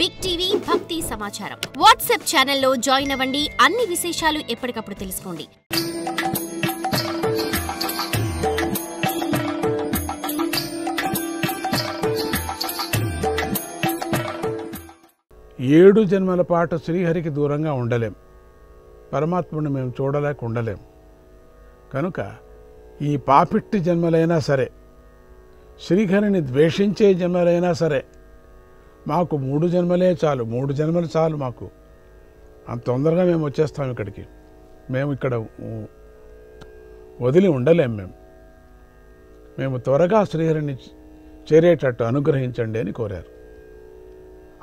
Big TV భక్తి సమాచారం WhatsApp ఛానల్లో జాయిన్ అవ్వండి. అన్ని విశేషాలు ఎప్పటికప్పుడు తెలుసుకోండి. ఏడు జన్మల పాటు శ్రీహరికి దూరంగా ఉండలేం. పరమాత్ముని మేము చూడలేక ఉండలేం. కనుక ఈ పాపిట్టి జన్మలైనా సరే, శ్రీహరిని ద్వేషించే జన్మలైనా సరే, మాకు 3 జన్మలే చాలు. 3 జన్మలు చాలు మాకు. అంత తొందరగా మేము వచ్చేస్తాం ఇక్కడికి. మేము ఇక్కడ వదిలి ఉండలేం. మేము త్వరగా శ్రీహరిని చేరేటట్టు అనుగ్రహించండి అని కోరారు.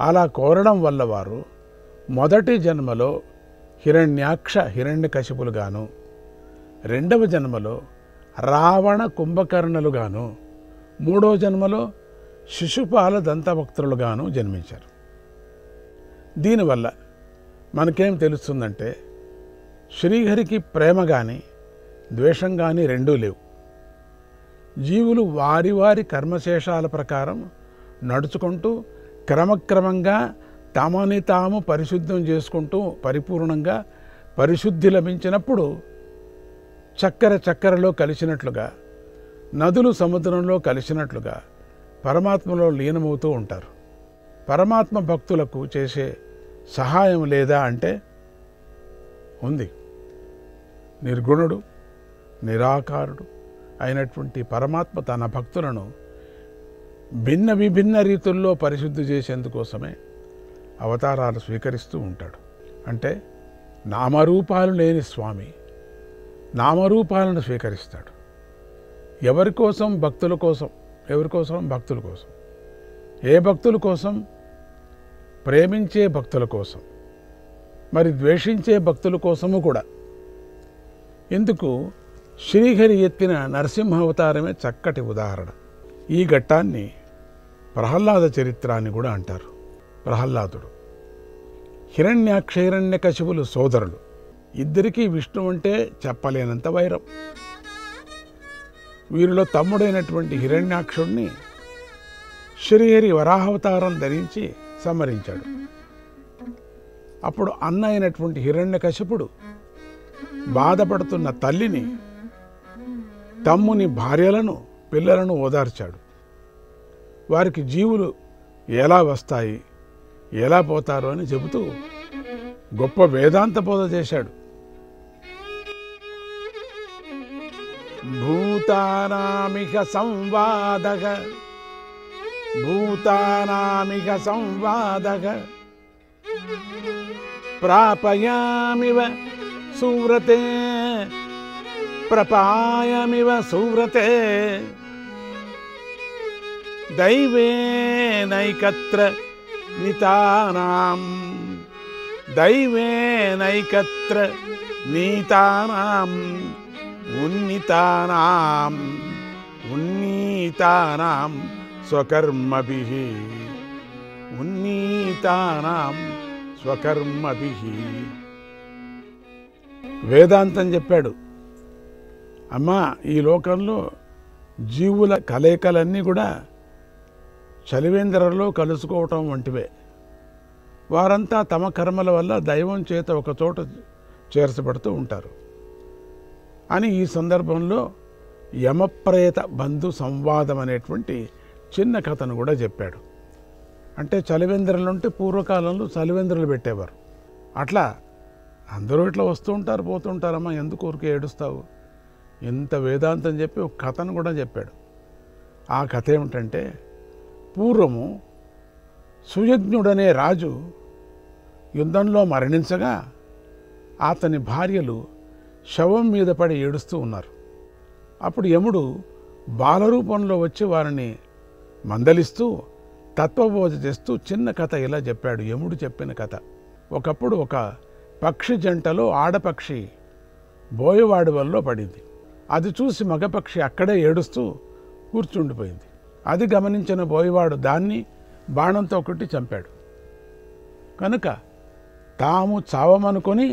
అలా కోరడం వల్ల వారు మొదటి జన్మలో హిరణ్యాక్ష హిరణ్యకశిపులుగాను, రెండవ జన్మలో రావణ కుంభకర్ణులుగాను, మూడో జన్మలో శిశుపాల దంతభక్తులుగాను జన్మించారు. దీనివల్ల మనకేం తెలుస్తుందంటే, శ్రీహరికి ప్రేమ కానీ ద్వేషం కానీ రెండూ లేవు. జీవులు వారి వారి కర్మశేషాల ప్రకారం నడుచుకుంటూ క్రమక్రమంగా తమని తాము పరిశుద్ధం చేసుకుంటూ పరిపూర్ణంగా పరిశుద్ధి లభించినప్పుడు చక్కెరలో కలిసినట్లుగా, నదులు సముద్రంలో కలిసినట్లుగా పరమాత్మలో లీనమవుతూ ఉంటారు. పరమాత్మ భక్తులకు చేసే సహాయం లేదా అంటే ఉంది. నిర్గుణుడు నిరాకారుడు అయినటువంటి పరమాత్మ తన భక్తులను భిన్న విభిన్న రీతుల్లో పరిశుద్ధి చేసేందుకోసమే అవతారాలు స్వీకరిస్తూ ఉంటాడు. అంటే నామరూపాలు లేని స్వామి నామరూపాలను స్వీకరిస్తాడు. ఎవరి కోసం? భక్తుల కోసం. ఎవరి కోసం? భక్తుల కోసం. ఏ భక్తుల కోసం? ప్రేమించే భక్తుల కోసం, మరి ద్వేషించే భక్తుల కోసము కూడా. ఎందుకు? శ్రీహరి ఎత్తిన నరసింహ అవతారమే చక్కటి ఉదాహరణ. ఈ ఘట్టాన్ని ప్రహ్లాద చరిత్ర అని కూడా అంటారు. ప్రహ్లాదుడు హిరణ్యాక్ష హిరణ్యకశిపులు సోదరులు. ఇద్దరికీ విష్ణు అంటే చెప్పలేనంత వైరం. వీరిలో తమ్ముడైనటువంటి హిరణ్యాక్షుణ్ణి శ్రీహరి వరాహావతారం ధరించి సంహరించాడు. అప్పుడు అన్న అయినటువంటి హిరణ్యకశిపుడు బాధపడుతున్న తల్లిని, తమ్ముని భార్యలను, పిల్లలను ఓదార్చాడు. వారికి జీవులు ఎలా వస్తాయి, ఎలా పోతారు అని చెబుతూ గొప్ప వేదాంత బోధ చేశాడు. భూతానామిక సంవాదక ప్రాపయామివ సువ్రతే ప్రపాయమివ సువ్రతే దైవేనైకత్ర నీతానాం ఉన్నీతానాం స్వకర్మభిః వేదాంతం చెప్పాడు. అమ్మా, ఈ లోకంలో జీవుల కలయికలన్నీ కూడా చలివేంద్రలో కలుసుకోవటం వంటివే. వారంతా తమ కర్మల వల్ల దైవం చేత ఒక చోట చేర్చబడుతూ ఉంటారు అని ఈ సందర్భంలో యమప్రేత బంధు సంవాదం అనేటువంటి చిన్న కథను కూడా చెప్పాడు. అంటే చలివేంద్రలు ఉంటే పూర్వకాలంలో చలివేంద్రలు పెట్టేవారు. అట్లా అందరూ ఇట్లా వస్తూ ఉంటారు, పోతూ ఉంటారమ్మా, ఎందుకు ఊరికే ఏడుస్తావు? ఇంత వేదాంతం చెప్పి ఒక కథను కూడా చెప్పాడు. ఆ కథ ఏమిటంటే, పూర్వము సుయజ్ఞుడనే రాజు యుద్ధంలో మరణించగా అతని భార్యలు శవం మీద పడి ఏడుస్తూ ఉన్నారు. అప్పుడు యముడు బాలరూపంలో వచ్చి వారిని మందలిస్తూ తత్వబోధ చేస్తూ చిన్న కథ ఇలా చెప్పాడు. యముడు చెప్పిన కథ. ఒకప్పుడు ఒక పక్షి జంటలో ఆడపక్షి బోయవాడువల్లో పడింది. అది చూసి మగపక్షి అక్కడే ఏడుస్తూ కూర్చుండిపోయింది. అది గమనించిన బోయవాడు దాన్ని బాణంతో కొట్టి చంపాడు. కనుక తాము చావమనుకొని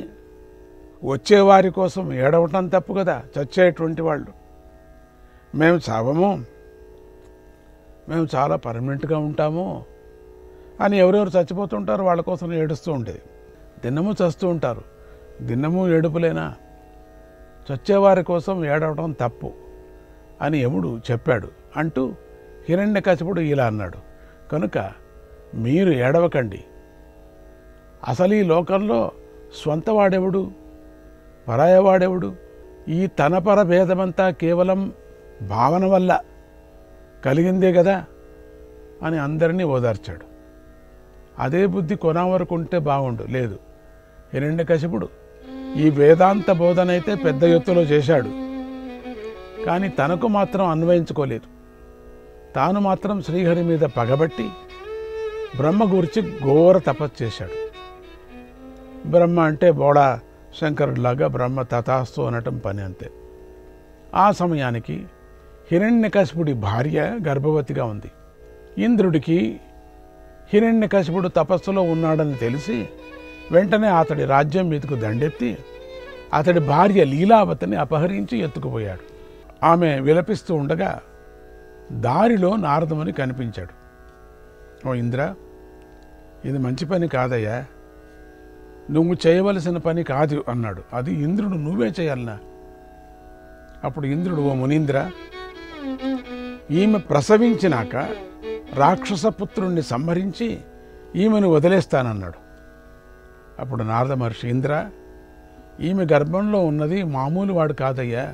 వచ్చేవారి కోసం ఏడవటం తప్పు కదా. చచ్చేటువంటి వాళ్ళు మేము చావము, మేము చాలా పర్మనెంట్గా ఉంటాము అని ఎవరెవరు చచ్చిపోతుంటారు వాళ్ళ కోసం ఏడుస్తూ ఉండేది. దినము చస్తూ ఉంటారు, దినము ఏడుపులేనా, చచ్చేవారి కోసం ఏడవడం తప్పు అని యముడు చెప్పాడు అంటూ హిరణ్యకశిపుడు ఇలా అన్నాడు. కనుక మీరు ఏడవకండి. అసలు ఈ లోకంలో స్వంతవాడెవడు, పరాయవాడెవడు? ఈ తనపర భేదమంతా కేవలం భావన వల్ల కలిగిందే కదా అని అందరినీ ఓదార్చాడు. అదే బుద్ధి కొనవరకు ఉంటే బాగుండు. లేదు, హిరణ్యకశిపుడు ఈ వేదాంత బోధనైతే పెద్ద ఎత్తులో చేశాడు, కానీ తనకు మాత్రం అన్వయించుకోలేదు. తాను మాత్రం శ్రీహరి మీద పగబట్టి బ్రహ్మ గురించి ఘోర తపస్సు చేశాడు. బ్రహ్మ అంటే బోడా శంకరుడిలాగా బ్రహ్మ తథాస్తు అనటం పని అంతే. ఆ సమయానికి హిరణ్యకశిపుడి భార్య గర్భవతిగా ఉంది. ఇంద్రుడికి హిరణ్యకశిపుడు తపస్సులో ఉన్నాడని తెలిసి వెంటనే అతడి రాజ్యం మీదకు దండెత్తి అతడి భార్య లీలావతిని అపహరించి ఎత్తుకుపోయాడు. ఆమె విలపిస్తూ ఉండగా దారిలో నారదముని కనిపించాడు. ఓ ఇంద్ర, ఇది మంచి పని కాదయ్యా, నువ్వు చేయవలసిన పని కాదు అన్నాడు. అది ఇంద్రుడు నువ్వే చేయాలనా? అప్పుడు ఇంద్రుడు, ఓ మునీంద్ర, ఈమె ప్రసవించినాక రాక్షసపుత్రుణ్ణి సంహరించి ఈమెను వదిలేస్తానన్నాడు. అప్పుడు నారద మహర్షి, ఇంద్ర, ఈమె గర్భంలో ఉన్నది మామూలు వాడు కాదయ్యా,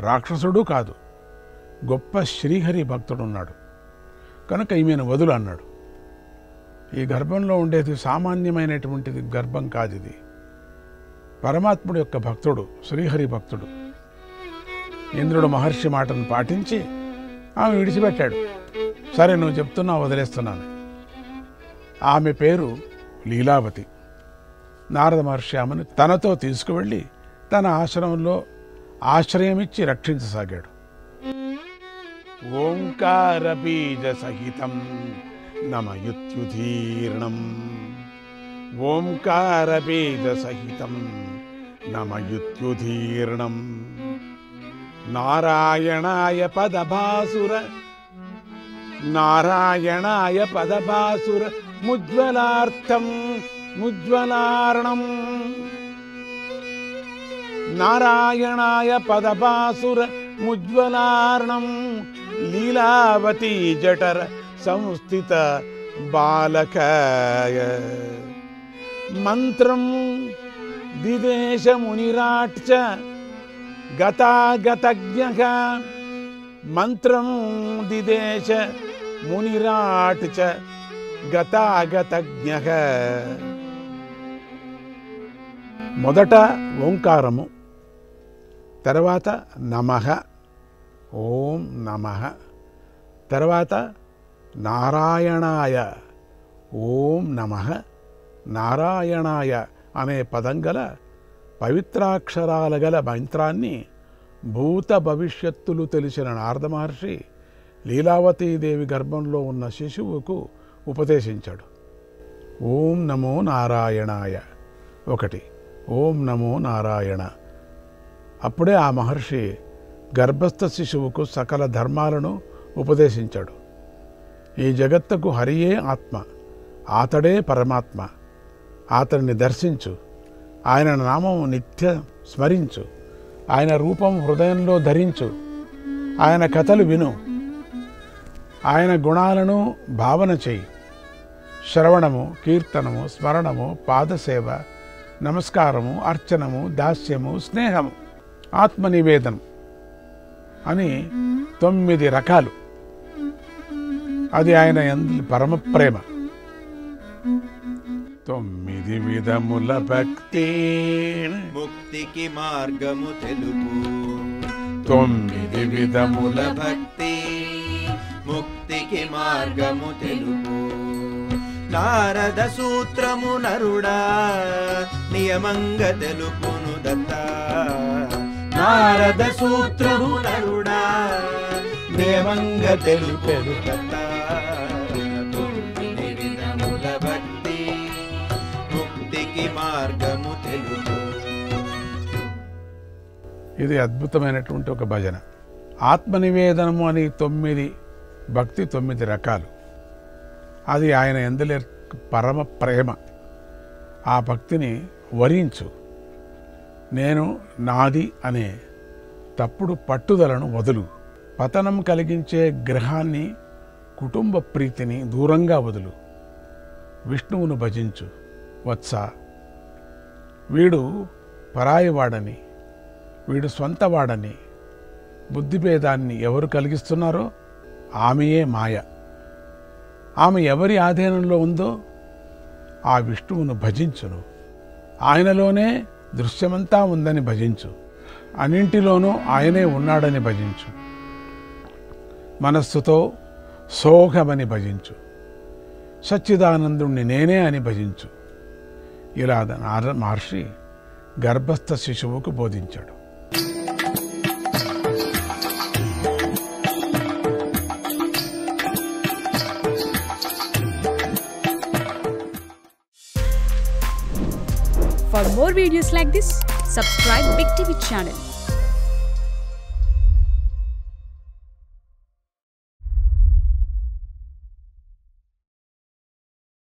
రాక్షసుడు కాదు, గొప్ప శ్రీహరి భక్తుడున్నాడు, కనుక ఈమెను వదులు అన్నాడు. ఈ గర్భంలో ఉండేది సామాన్యమైనటువంటిది గర్భం కాదు, ఇది పరమాత్ముడు యొక్క భక్తుడు, శ్రీహరి భక్తుడు. ఇంద్రుడు మహర్షి మాటను పాటించి ఆమె విడిచిపెట్టాడు. సరే, నువ్వు చెప్తున్నావు, వదిలేస్తున్నాను. ఆమె పేరు లీలావతి. నారద మహర్షి ఆమెను తనతో తీసుకువెళ్ళి తన ఆశ్రమంలో ఆశ్రయమిచ్చి రక్షించసాగాడు. ఓంకార బీజ సహితం నమయుత్యుధీర్ణం, ఓంకార బీజ సహితం నమయుత్యుధీర్ణం, నారాయణాయ పదభాసుర, నారాయణాయ పదభాసుర ముజ్వలార్థం ముజ్వలార్ణం, నారాయణాయ పదభాసుర ముజ్వలార్ణం, లీలావతీ జఠర సంస్థిత బాలకాయ, మంత్రం దిదేశ మునిరాట్ చ గతాగతజ్ఞః, మంత్రం దిదేశ మునిరాట్ చ గతాగతజ్ఞః. మొదట ఓంకారము, తర్వాత నమః, ఓం నమః, తర్వాత నారాయణాయ, ఓం నమః నారాయణాయ అనే పదం గల పవిత్రాక్షరాల గల మంత్రాన్ని భూత భవిష్యత్తులు తెలిసిన నారద మహర్షి లీలావతీదేవి గర్భంలో ఉన్న శిశువుకు ఉపదేశించాడు. ఓం నమో నారాయణాయ ఒకటి, ఓం నమో నారాయణ. అప్పుడే ఆ మహర్షి గర్భస్థ శిశువుకు సకల ధర్మాలను ఉపదేశించాడు. ఈ జగత్తుకు హరియే ఆత్మ, ఆతడే పరమాత్మ, అతన్ని దర్శించు, ఆయన నామం నిత్య స్మరించు, ఆయన రూపం హృదయంలో ధరించు, ఆయన కథలు విను, ఆయన గుణాలను భావన చేయి. శ్రవణము, కీర్తనము, స్మరణము, పాదసేవ, నమస్కారము, అర్చనము, దాస్యము, స్నేహము, ఆత్మనివేదనం అని 9 రకాలు. అది ఆయన యందు పరమ ప్రేమ. 9 విధముల భక్తి ముక్తికి మార్గము తెలుపు, 9 విధముల భక్తి ముక్తికి మార్గము తెలుపు. నారద సూత్రము నరుడా నియమంగా తెలుపును దత్త, నారద సూత్రము నరుడా నియమంగా తెలుపెను దత్త. 9 విధముల భక్తి ముక్తికి మార్గము తెలుపు. ఇది అద్భుతమైనటువంటి ఒక భజన. ఆత్మనివేదనము అని 9 భక్తి 9 రకాలు. అది ఆయన యందలి పరమ ప్రేమ. ఆ భక్తిని వరించు. నేను నాది అనే తప్పుడు పట్టుదలను వదులు. పతనం కలిగించే గ్రహాన్ని, కుటుంబ ప్రీతిని దూరంగా వదులు. విష్ణువును భజించు వత్స. వీడు పరాయివాడని, వీడు స్వంతవాడని బుద్ధిభేదాన్ని ఎవరు కలిగిస్తున్నారో ఆమెయే మాయ. ఆమె ఎవరి ఆధీనంలో ఉందో ఆ విష్ణువును భజించును. ఆయనలోనే దృశ్యమంతా ఉందని భజించు. అన్నింటిలోనూ ఆయనే ఉన్నాడని భజించు. మనస్సుతో సోహమని భజించు. సచ్చిదానందుణ్ణి నేనే అని భజించు. ఇలా మహర్షి గర్భస్థ శిశువుకు బోధించాడు. For more videos like this, subscribe Big TV channel.